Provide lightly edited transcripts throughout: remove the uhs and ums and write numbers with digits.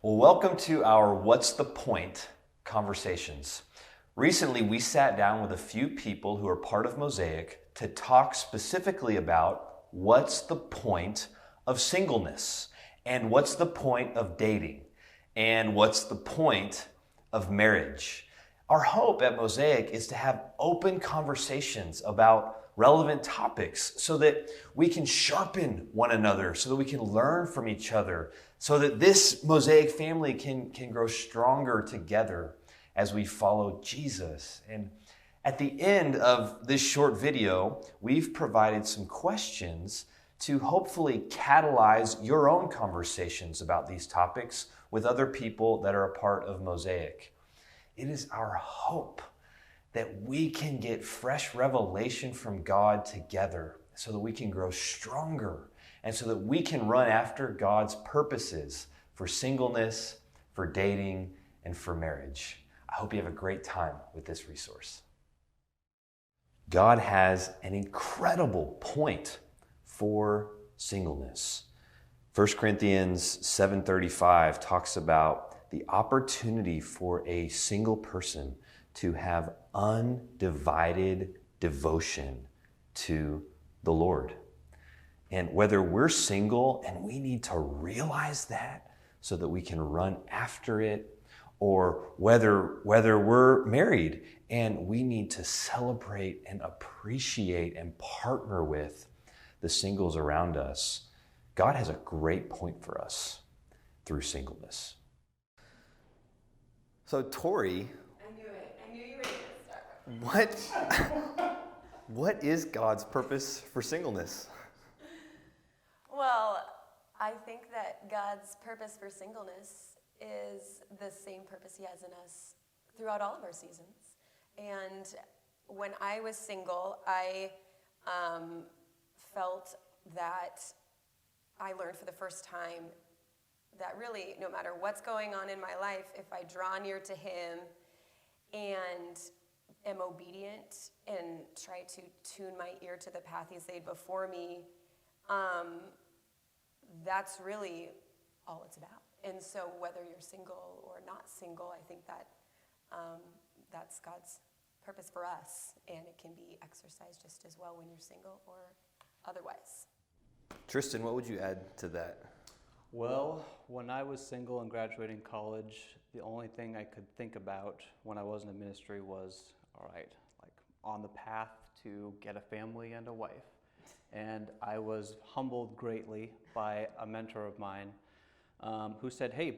Well, welcome to our What's the Point conversations. Recently, we sat down with a few people who are part of Mosaic to talk specifically about what's the point of singleness, and what's the point of dating, and what's the point of marriage. Our hope at Mosaic is to have open conversations about relevant topics so that we can sharpen one another, so that we can learn from each other, so that this Mosaic family can grow stronger together as we follow Jesus. And at the end of this short video, we've provided some questions to hopefully catalyze your own conversations about these topics with other people that are a part of Mosaic. It is our hope that we can get fresh revelation from God together so that we can grow stronger and so that we can run after God's purposes for singleness, for dating, and for marriage. I hope you have a great time with this resource. God has an incredible point for singleness. 1 Corinthians 7:35 talks about the opportunity for a single person to have undivided devotion to the Lord. And whether we're single and we need to realize that so that we can run after it, or whether we're married and we need to celebrate and appreciate and partner with the singles around us, God has a great point for us through singleness. So Tori, I knew you were going to start. what is God's purpose for singleness? Well, I think that God's purpose for singleness is the same purpose He has in us throughout all of our seasons. And when I was single, I felt that I learned for the first time that really, no matter what's going on in my life, if I draw near to Him and am obedient and try to tune my ear to the path He's laid before me, that's really all it's about. And so whether you're single or not single, I think that that's God's purpose for us, and it can be exercised just as well when you're single or otherwise. Tristan, what would you add to that? Well, when I was single and graduating college, the only thing I could think about when I wasn't in ministry was, all right, like on the path to get a family and a wife. And I was humbled greatly by a mentor of mine who said, hey,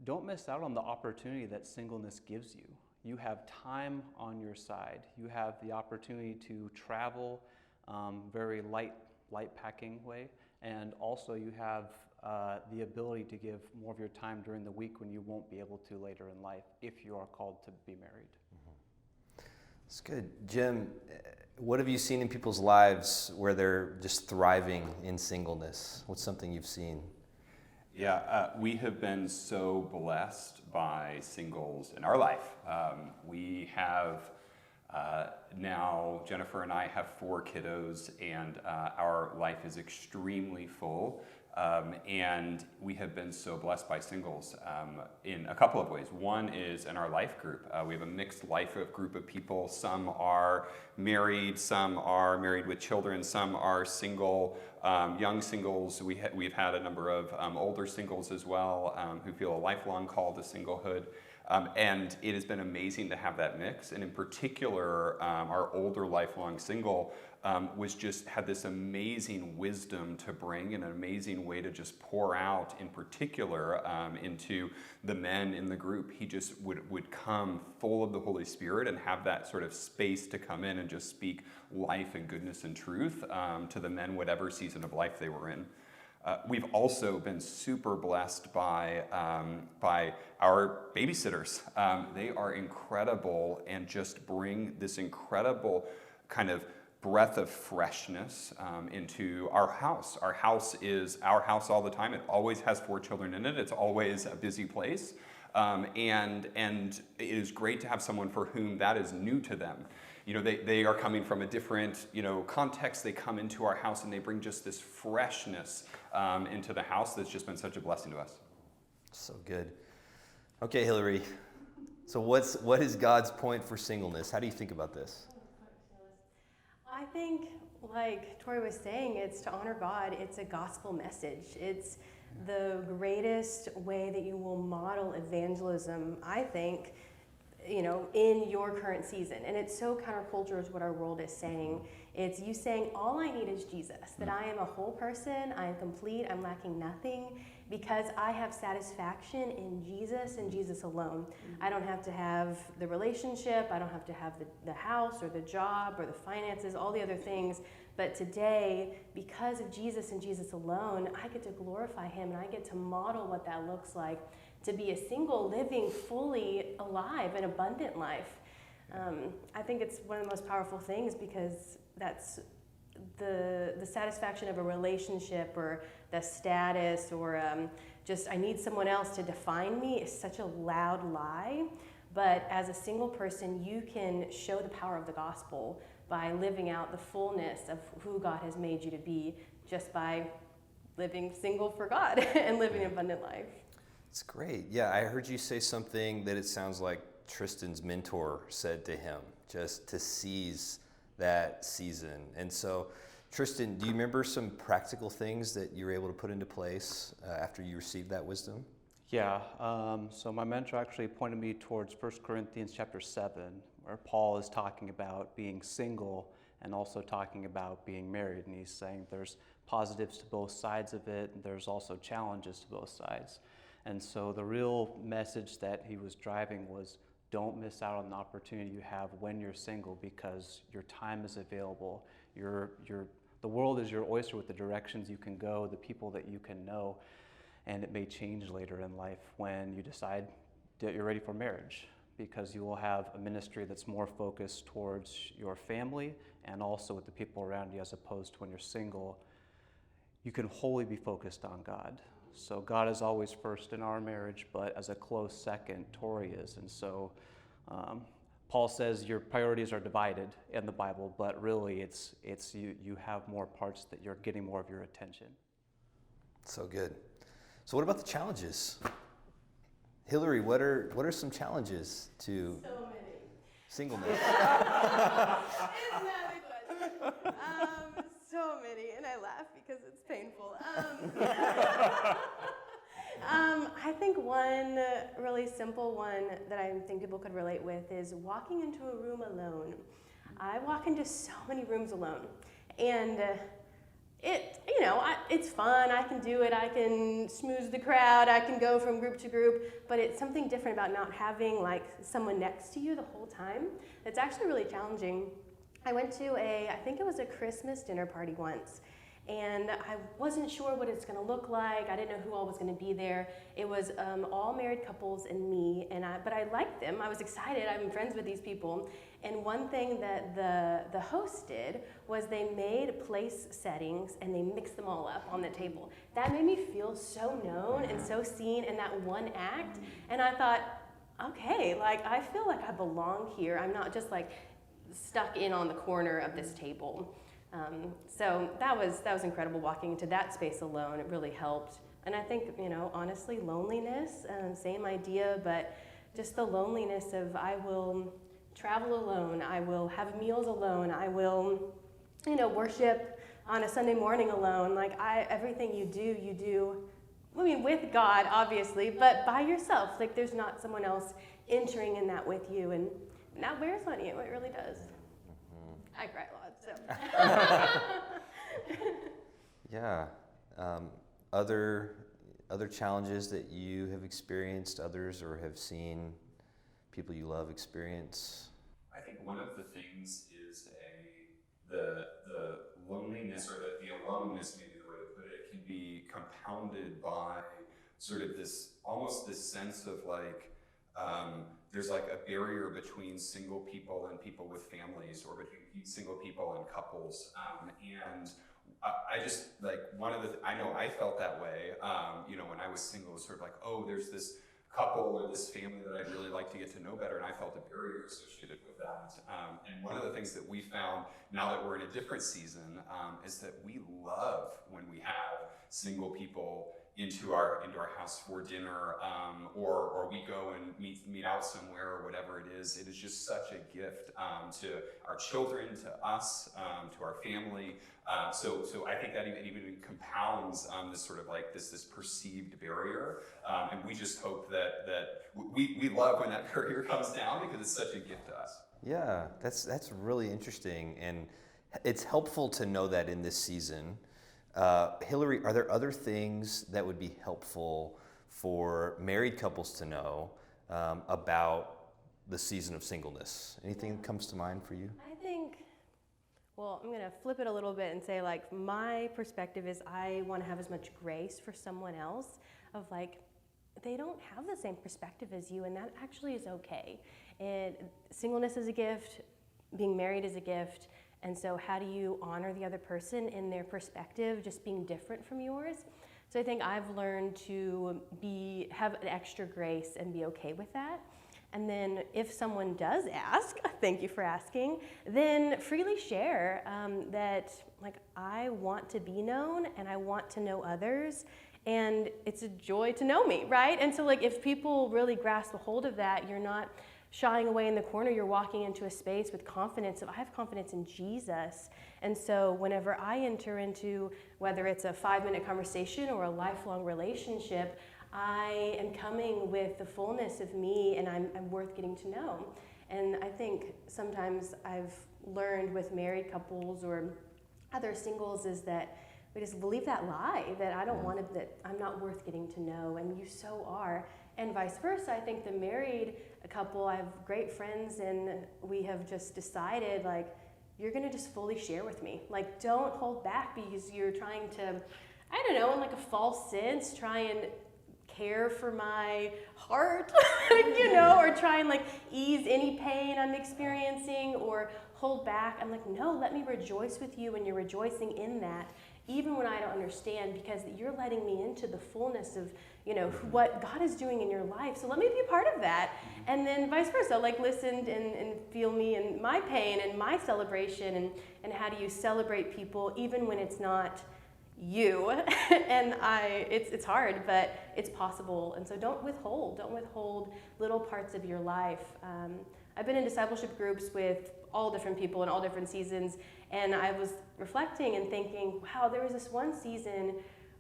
don't miss out on the opportunity that singleness gives you. You have time on your side. You have the opportunity to travel very light packing way. And also you have the ability to give more of your time during the week when you won't be able to later in life if you are called to be married. That's good. Jim, what have you seen in people's lives where they're just thriving in singleness? What's something you've seen? Yeah, we have been so blessed by singles in our life. We have now, Jennifer and I have 4 kiddos, and our life is extremely full. And we have been so blessed by singles in a couple of ways. One is in our life group. We have a mixed life group of people. Some are married, some are married with children, some are single, young singles. We've had a number of older singles as well who feel a lifelong call to singlehood. And it has been amazing to have that mix. And in particular, our older lifelong single had this amazing wisdom to bring and an amazing way to just pour out, in particular, into the men in the group. He just would come full of the Holy Spirit and have that sort of space to come in and just speak life and goodness and truth to the men, whatever season of life they were in. We've also been super blessed by our babysitters. They are incredible and just bring this incredible kind of breath of freshness into our house. Our house is our house all the time. It always has 4 children in it. It's always a busy place. And it is great to have someone for whom that is new to them. You know, they are coming from a different, context. They come into our house and they bring just this freshness into the house that's just been such a blessing to us. So good. Okay, Hillary. So what is God's point for singleness? How do you think about this? I think, like Tori was saying, it's to honor God. It's a gospel message. It's the greatest way that you will model evangelism, I think, in your current season. And it's so counterculture is what our world is saying. It's you saying, all I need is Jesus, that I am a whole person, I am complete, I'm lacking nothing, because I have satisfaction in Jesus and Jesus alone. I don't have to have the relationship, I don't have to have the house or the job or the finances, all the other things. But today, because of Jesus and Jesus alone, I get to glorify him and I get to model what that looks like, to be a single, living, fully alive, an abundant life. I think it's one of the most powerful things, because that's the satisfaction of a relationship or the status or just I need someone else to define me is such a loud lie. But as a single person, you can show the power of the gospel by living out the fullness of who God has made you to be, just by living single for God and living an abundant life. It's great. Yeah, I heard you say something that it sounds like Tristan's mentor said to him, just to seize that season. And so, Tristan, do you remember some practical things that you were able to put into place after you received that wisdom? Yeah, so my mentor actually pointed me towards 1 Corinthians chapter 7, where Paul is talking about being single and also talking about being married. And he's saying there's positives to both sides of it, and there's also challenges to both sides. And so the real message that he was driving was, don't miss out on the opportunity you have when you're single, because your time is available. The world is your oyster with the directions you can go, the people that you can know, and it may change later in life when you decide that you're ready for marriage, because you will have a ministry that's more focused towards your family and also with the people around you, as opposed to when you're single, you can wholly be focused on God. So God is always first in our marriage, but as a close second, Tori is. And so Paul says your priorities are divided in the Bible, but really it's you have more parts that you're getting more of your attention. So good. So what about the challenges? Hillary, what are some challenges to So many. singleness? Isn't that the question? So many, and I laugh because it's painful. I think one really simple one that I think people could relate with is walking into a room alone. I walk into so many rooms alone, and it's fun. I can do it. I can schmooze the crowd. I can go from group to group, but it's something different about not having like someone next to you the whole time. It's actually really challenging. I went to I think it was a Christmas dinner party once, and I wasn't sure what it's going to look like. I didn't know who all was going to be there. It was all married couples and me, but I liked them. I was excited. I'm friends with these people. And one thing that the host did was they made place settings and they mixed them all up on the table. That made me feel so known and so seen in that one act. And I thought, okay, like I feel like I belong here. I'm not just like stuck in on the corner of this table. So that was incredible, walking into that space alone. It really helped. And I think, honestly, loneliness, same idea, but just the loneliness of I will travel alone, I will have meals alone, I will, worship on a Sunday morning alone. Like everything you do, I mean, with God, obviously, but by yourself. Like there's not someone else entering in that with you, and that wears on you. It really does. Mm-hmm. I cry a lot, so. Yeah. Other challenges that you have experienced, others, or have seen people you love experience? I think one of the things is the loneliness, or the aloneness, maybe the way to put it, can be compounded by sort of this sense of like there's like a barrier between single people and people with families, or between single people and couples, and I just like I know I felt that way, when I was single. It was sort of like, oh, there's this couple or this family that I'd really like to get to know better, and I felt a barrier associated with that. And one of the things that we found now that we're in a different season is that we love when we have single people into our house for dinner, or we go and meet out somewhere or whatever it is. It is just such a gift to our children, to us, to our family. So I think that even compounds this sort of like this perceived barrier, and we just hope that we love when that barrier comes down because it's such a gift to us. Yeah, that's really interesting, and it's helpful to know that in this season. Hillary, are there other things that would be helpful for married couples to know about the season of singleness? Anything that comes to mind for you? I think, well, I'm going to flip it a little bit and say, like, my perspective is I want to have as much grace for someone else of, like, they don't have the same perspective as you, and that actually is okay. And singleness is a gift, being married is a gift, and so how do you honor the other person in their perspective just being different from yours? So I think I've learned to have an extra grace and be okay with that. And then if someone does ask, thank you for asking, then freely share that, like, I want to be known and I want to know others, and it's a joy to know me, right? And so, like, if people really grasp a hold of that, you're not shying away in the corner, you're walking into a space with confidence of, I have confidence in Jesus. And so whenever I enter into, whether it's a 5-minute conversation or a lifelong relationship, I am coming with the fullness of me, and I'm worth getting to know. And I think sometimes I've learned with married couples or other singles is that we just believe that lie, that I don't want to, that I'm not worth getting to know, and you so are. And vice versa. I think the married couple, I have great friends, and we have just decided, like, you're going to just fully share with me. Like, don't hold back because you're trying to, I don't know, in like a false sense, try and care for my heart, you know, or try and like ease any pain I'm experiencing or hold back. I'm like, no, let me rejoice with you, and you're rejoicing in that, even when I don't understand, because you're letting me into the fullness of, you know, what God is doing in your life. So let me be a part of that. And then vice versa, like listen and feel me and my pain and my celebration, and how do you celebrate people even when it's not you. And it's hard, but it's possible. And so don't withhold little parts of your life. I've been in discipleship groups with all different people in all different seasons, and I was reflecting and thinking, wow, there was this one season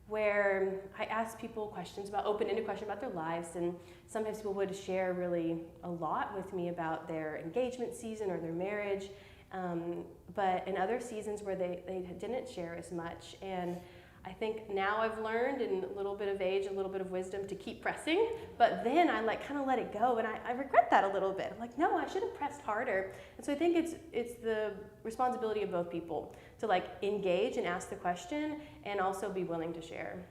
where I asked people open-ended questions about their lives, and sometimes people would share really a lot with me about their engagement season or their marriage, but in other seasons where they didn't share as much. And I think now I've learned, in a little bit of age, a little bit of wisdom, to keep pressing, but then I like kind of let it go, and I regret that a little bit. I'm like, no, I should have pressed harder. And so I think it's the responsibility of both people to like engage and ask the question, and also be willing to share.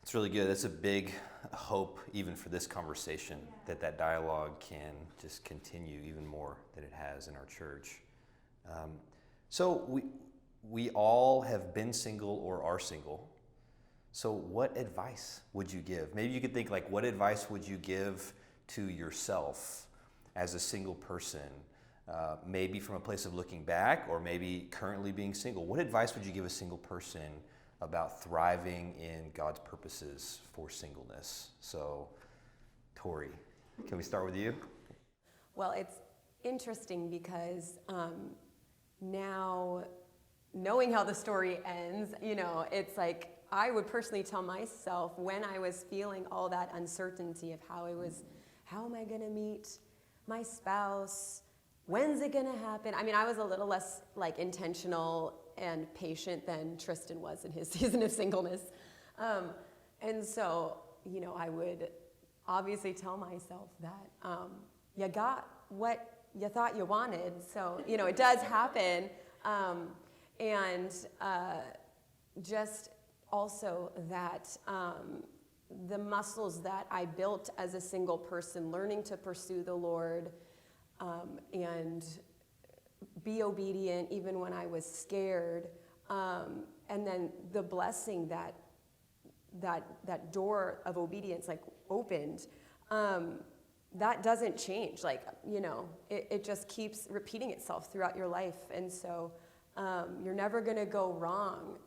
It's really good. That's a big hope even for this conversation, that dialogue can just continue even more than it has in our church. So we all have been single or are single. So what advice would you give? Maybe you could think, like, what advice would you give to yourself as a single person? Maybe from a place of looking back, or maybe currently being single. What advice would you give a single person about thriving in God's purposes for singleness? So, Tori, can we start with you? Well, it's interesting because now, knowing how the story ends, you know, it's like I would personally tell myself when I was feeling all that uncertainty of how am I going to meet my spouse? When's it going to happen? I mean, I was a little less like intentional and patient than Tristan was in his season of singleness. And so, you know, I would obviously tell myself that you got what you thought you wanted. So, you know, it does happen. And just also that the muscles that I built as a single person, learning to pursue the Lord and be obedient even when I was scared, and then the blessing that door of obedience like opened, that doesn't change. Like, you know, it just keeps repeating itself throughout your life. And so You're never going to go wrong.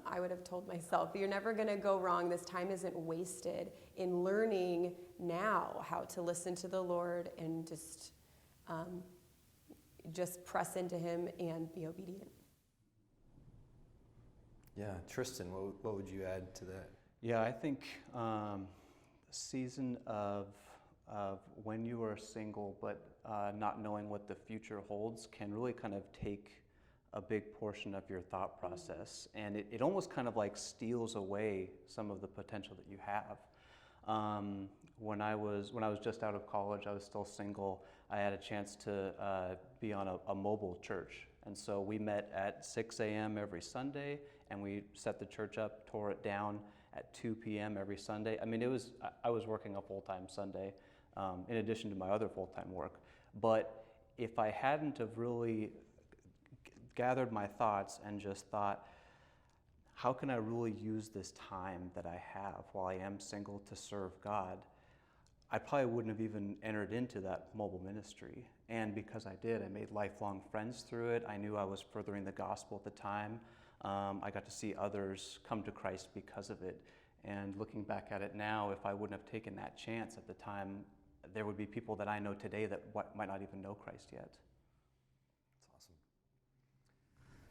I would have told myself, you're never going to go wrong. This time isn't wasted in learning now how to listen to the Lord and just press into him and be obedient. Yeah, Tristan, what would you add to that? Yeah, I think the season of when you are single but not knowing what the future holds can really kind of take a big portion of your thought process, and it almost kind of like steals away some of the potential that you have. When I was just out of college, I was still single. I had a chance to be on a mobile church, and so we met at 6 a.m. every Sunday, and we set the church up, tore it down at 2 p.m. every Sunday. I mean, I was working a full-time Sunday in addition to my other full-time work. But if I hadn't have really gathered my thoughts and just thought, how can I really use this time that I have while I am single to serve God, I probably wouldn't have even entered into that mobile ministry. And because I did, I made lifelong friends through it. I knew I was furthering the gospel at the time. I got to see others come to Christ because of it. And looking back at it now, if I wouldn't have taken that chance at the time, there would be people that I know today that might not even know Christ yet. That's awesome.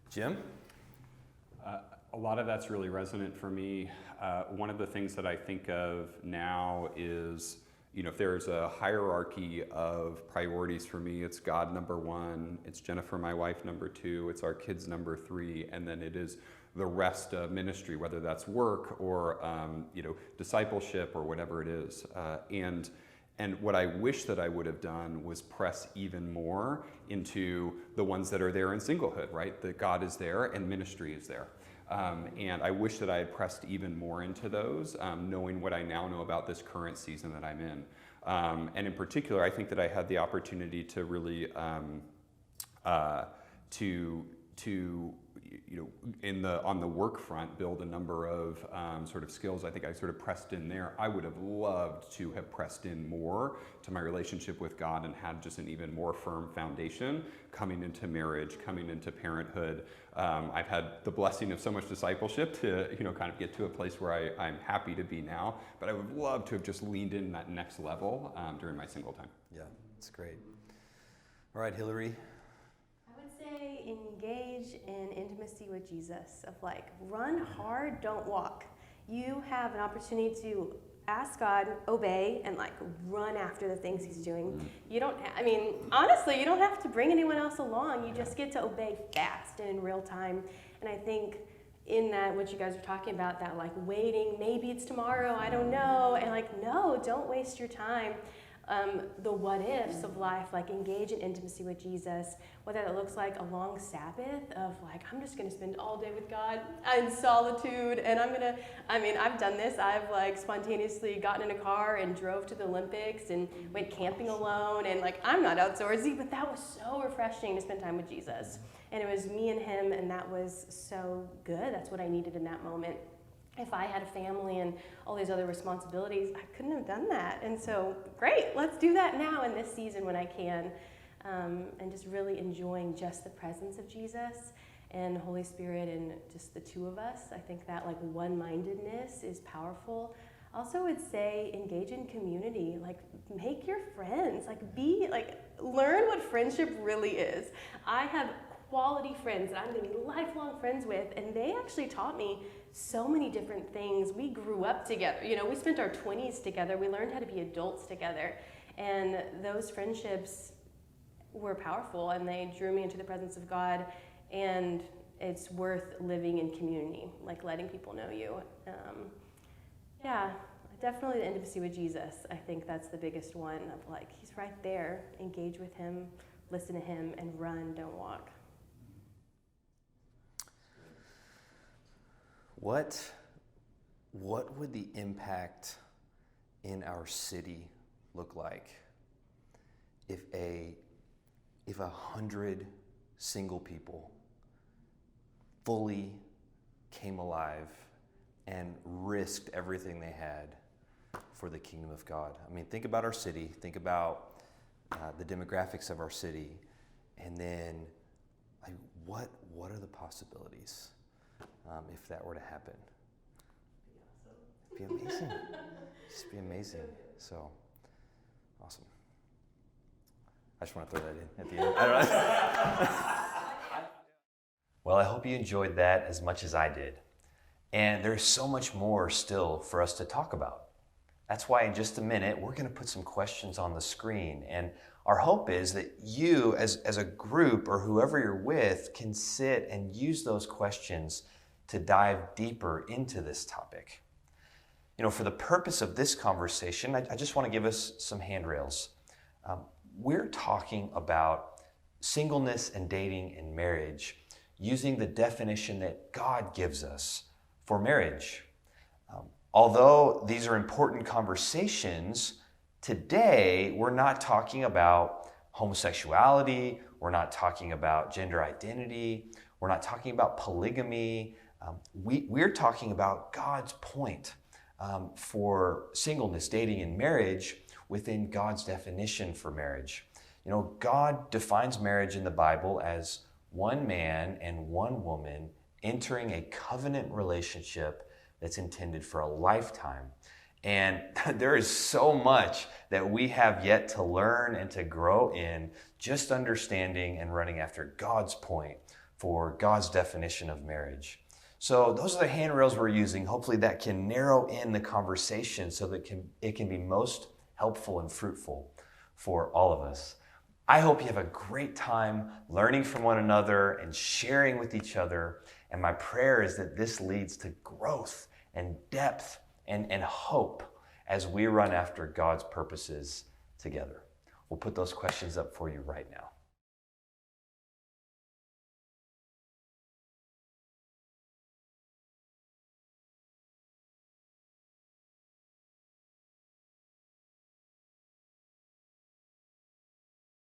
Jim? A lot of that's really resonant for me. One of the things that I think of now is, if there's a hierarchy of priorities for me, it's God number one, it's Jennifer, my wife, number two, it's our kids number three, and then it is the rest of ministry, whether that's work or discipleship or whatever it is. And what I wish that I would have done was press even more into the ones that are there in singlehood, right? That God is there and ministry is there. And I wish that I had pressed even more into those, knowing what I now know about this current season that I'm in. And in particular, I think that I had the opportunity to really on the work front, build a number of sort of skills. I think I sort of pressed in there. I would have loved to have pressed in more to my relationship with God and had just an even more firm foundation coming into marriage, coming into parenthood. I've had the blessing of so much discipleship to kind of get to a place where I'm happy to be now, but I would love to have just leaned in that next level during my single time. Yeah, that's great. All right, Hillary. Say engage in intimacy with Jesus, of like run hard, don't walk. You have an opportunity to ask God, obey, and like run after the things he's doing. You don't, honestly, you don't have to bring anyone else along. You just get to obey fast and in real time. And I think in that, what you guys are talking about, that like waiting, maybe it's tomorrow, I don't know. And like, no, don't waste your time. The what ifs of life, like engage in intimacy with Jesus, whether it looks like a long Sabbath of like, I'm just going to spend all day with God in solitude, and I've done this. I've like spontaneously gotten in a car and drove to the Olympics and went camping alone, and like, I'm not outdoorsy, but that was so refreshing to spend time with Jesus. And it was me and him, and that was so good. That's what I needed in that moment. If I had a family and all these other responsibilities, I couldn't have done that. And so, great, let's do that now in this season when I can. And just really enjoying just the presence of Jesus and the Holy Spirit and just the two of us. I think that like one-mindedness is powerful. Also would say engage in community, like make your friends, learn what friendship really is. I have quality friends that I'm going to be lifelong friends with, and they actually taught me so many different things. We grew up together. We spent our 20s together. We learned how to be adults together. And those friendships were powerful, and they drew me into the presence of God. And it's worth living in community, like letting people know you. Definitely the intimacy with Jesus. I think that's the biggest one of like, he's right there. Engage with him, listen to him, and run, don't walk. What would the impact in our city look like if 100 single people fully came alive and risked everything they had for the kingdom of God? I mean, think about our city, think about the demographics of our city, and then what are the possibilities if that were to happen? It'd be amazing. Just be amazing. So, awesome. I just want to throw that in at the end. I don't know. Well, I hope you enjoyed that as much as I did. And there's so much more still for us to talk about. That's why in just a minute, we're going to put some questions on the screen. And our hope is that you, as a group or whoever you're with, can sit and use those questions to dive deeper into this topic. You know, for the purpose of this conversation, I just want to give us some handrails. We're talking about singleness and dating and marriage using the definition that God gives us for marriage. Although these are important conversations, today we're not talking about homosexuality, we're not talking about gender identity, we're not talking about polygamy. We're talking about God's point for singleness, dating, and marriage within God's definition for marriage. You know, God defines marriage in the Bible as one man and one woman entering a covenant relationship that's intended for a lifetime. And there is so much that we have yet to learn and to grow in just understanding and running after God's point for God's definition of marriage. So those are the handrails we're using. Hopefully that can narrow in the conversation so that it can be most helpful and fruitful for all of us. I hope you have a great time learning from one another and sharing with each other. And my prayer is that this leads to growth and depth and hope as we run after God's purposes together. We'll put those questions up for you right now.